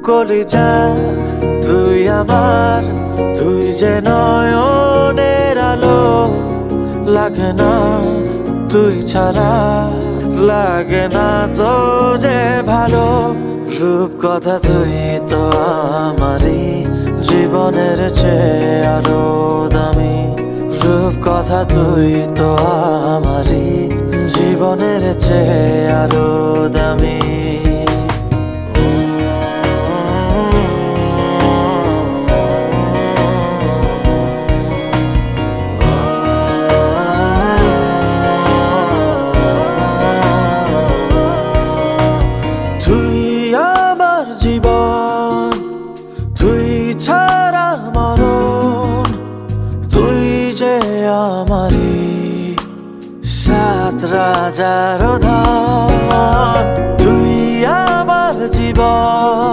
কলিজা তুই আমার, তুই যে নয়নের আলো। লাগে না তুই ছাড়া, লাগে না তো যে ভালো। রূপকথা তুই তো আমারই জীবনের চেয়ে আরো দামি। রূপকথা তুই তো আমারই জীবনের চেয়ে আরো দামি। তুই আমার জীবন, তুই ছাড়া মরণ। তুই যে আমারই সাত রাজার ধন। তুই আমার জীবন।